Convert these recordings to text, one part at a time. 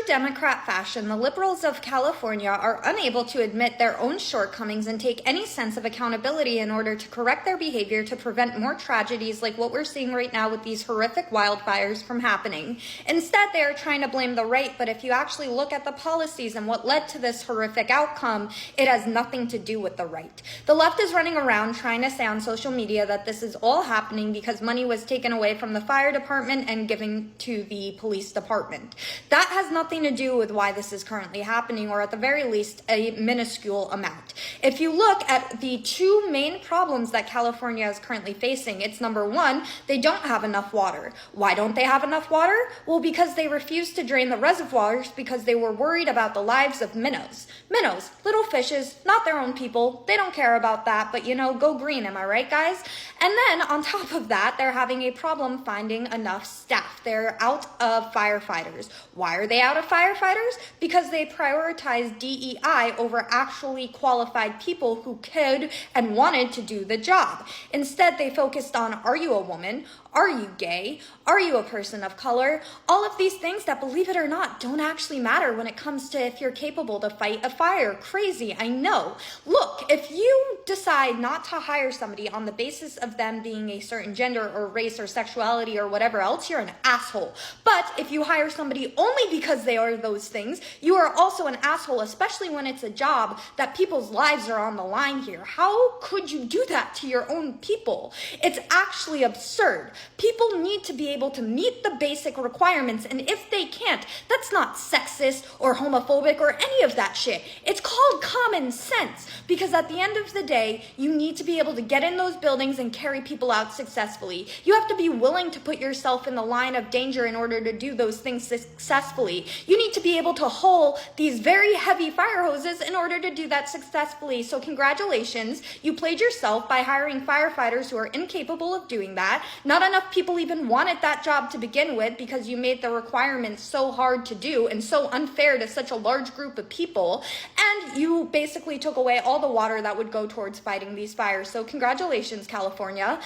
Democrat fashion, the liberals of California are unable to admit their own shortcomings and take any sense of accountability in order to correct their behavior to prevent more tragedies like what we're seeing right now with these horrific wildfires from happening. Instead, they are trying to blame the right, but if you actually look at the policies and what led to this horrific outcome, it has nothing to do with the right. The left is running around trying to say on social media that this is all happening because money was taken away from the fire department and given to the police department. That has nothing to do with why this is currently happening, or at the very least, a minuscule amount. If you look at the two main problems that California is currently facing, it's number one, they don't have enough water. Why don't they have enough water? Well, because they refused to drain the reservoirs because they were worried about the lives of minnows. Minnows, little fishes, not their own people. They don't care about that, but go green, am I right, guys? And then on top of that, they're having a problem finding enough staff. They're out of firefighters. Why are they out of firefighters? Because they prioritize DEI over actually qualified people who could and wanted to do the job. Instead, they focused on, are you a woman? Are you gay? Are you a person of color? All of these things that, believe it or not, don't actually matter when it comes to if you're capable to fight a fire. Crazy, I know. Look, if you decide not to hire somebody on the basis of them being a certain gender or race or sexuality or whatever else, you're an asshole. But if you hire somebody only because they are those things, you are also an asshole, especially when it's a job that people's lives are on the line here. How could you do that to your own people? It's actually absurd. People need to be able to meet the basic requirements, and if they can't, that's not sexist or homophobic or any of that shit. It's called common sense, because at the end of the day, you need to be able to get in those buildings and carry people out successfully. You have to be willing to put yourself in the line of danger in order to do those things successfully. You need to be able to haul these very heavy fire hoses in order to do that successfully. So congratulations, you played yourself by hiring firefighters who are incapable of doing that. Not enough people even wanted that job to begin with because you made the requirements so hard to do and so unfair to such a large group of people. And you basically took away all the water that would go towards fighting these fires. So congratulations, California.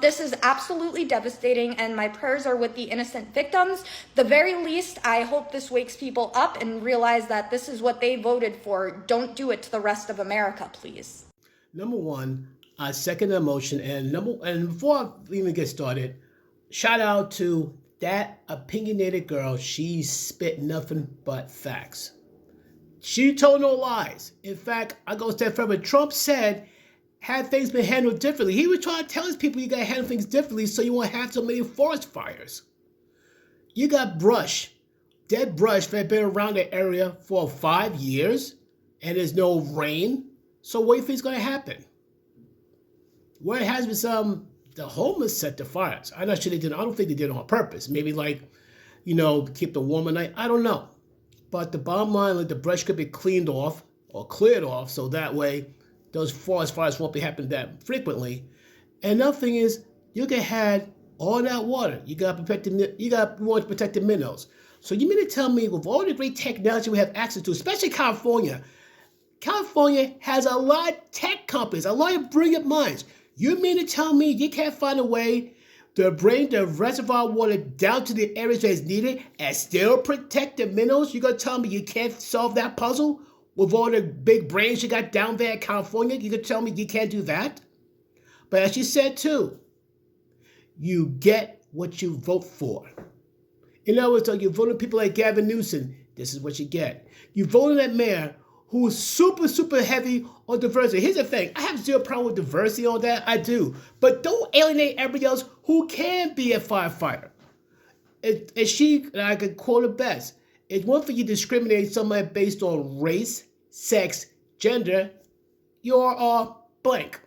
This is absolutely devastating, and my prayers are with the innocent victims. The very least, I hope this wakes people up and realize that this is what they voted for. Don't do it to the rest of America, please. Number one, I second the motion, and before I even get started, shout out to that opinionated girl. She spit nothing but facts. She told no lies. In fact, I go a step further. Trump said, had things been handled differently, he was trying to tell his people you got to handle things differently so you won't have so many forest fires. You got brush, dead brush that had been around the area for 5 years, and there's no rain. So what do you think is going to happen? Where it has been the homeless set the fires. I'm not sure they did. I don't think they did it on purpose. Maybe keep the warm at night. I don't know. But the bottom line, the brush could be cleaned off or cleared off, so that way those forest fires won't be happening that frequently. And another thing is, you can have all that water. You want to protect the minnows. So you mean to tell me, with all the great technology we have access to, especially California has a lot of tech companies, a lot of brilliant minds. You mean to tell me you can't find a way to bring the reservoir water down to the areas that is needed and still protect the minnows? You're going to tell me you can't solve that puzzle with all the big brains you got down there in California? You're going to tell me you can't do that? But as you said too, you get what you vote for. In other words, you vote for people like Gavin Newsom, this is what you get. You vote on that mayor who's super, super heavy on diversity. Here's the thing. I have zero problem with diversity on that. I do. But don't alienate everybody else who can be a firefighter. And I could quote it best. It's one thing you discriminate somebody based on race, sex, gender, you're blank.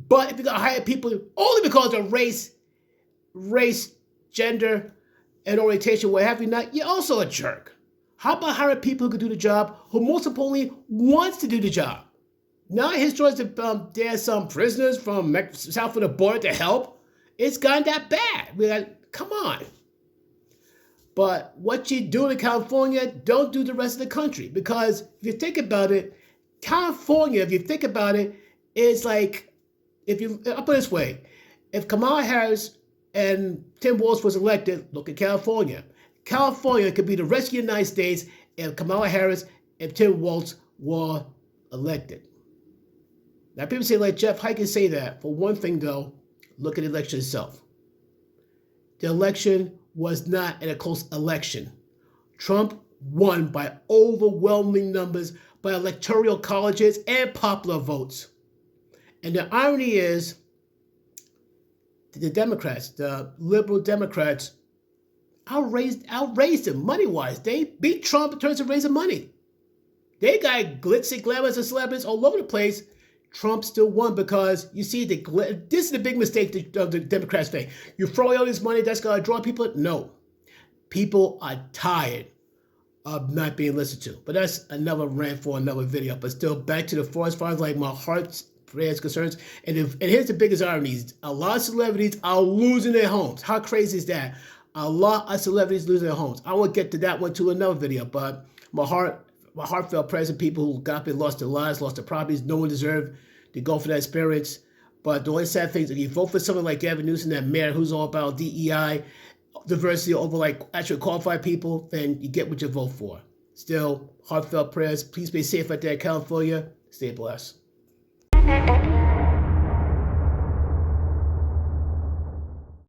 But if you're going to hire people only because of race, gender, and orientation, what have you not, you're also a jerk. How about hiring people who can do the job, who most importantly wants to do the job? Not his choice to there's some prisoners from south of the border to help. It's gotten that bad. Come on. But what you do in California, don't do the rest of the country. Because if you think about it, California, is like, I'll put it this way. If Kamala Harris and Tim Walz was elected, look at California. California could be the rest of the United States if Kamala Harris and Tim Walz were elected. Now, people say, like Jeff, how can you say that? For one thing, though, look at the election itself. The election was not a close election. Trump won by overwhelming numbers by electoral colleges and popular votes. And the irony is, the Democrats, the liberal Democrats, outraised him money-wise. They beat Trump in terms of raising money. They got glitzy, glamorous, and celebrities all over the place. Trump still won because, you see, this is the big mistake of the Democrats think. You throw all this money, that's going to draw people? No. People are tired of not being listened to. But that's another rant for another video. But still, back to the forest fires, like my heart's prayers, concerns. And here's the biggest irony. A lot of celebrities are losing their homes. How crazy is that? A lot of celebrities losing their homes. I will get to that one to another video. But my heartfelt prayers to people who got lost their lives, lost their properties. No one deserved to go for that experience. But the only sad thing is, if you vote for someone like Gavin Newsom, that mayor who's all about DEI, diversity over like actually qualified people, then you get what you vote for. Still, heartfelt prayers. Please be safe out there in California. Stay blessed.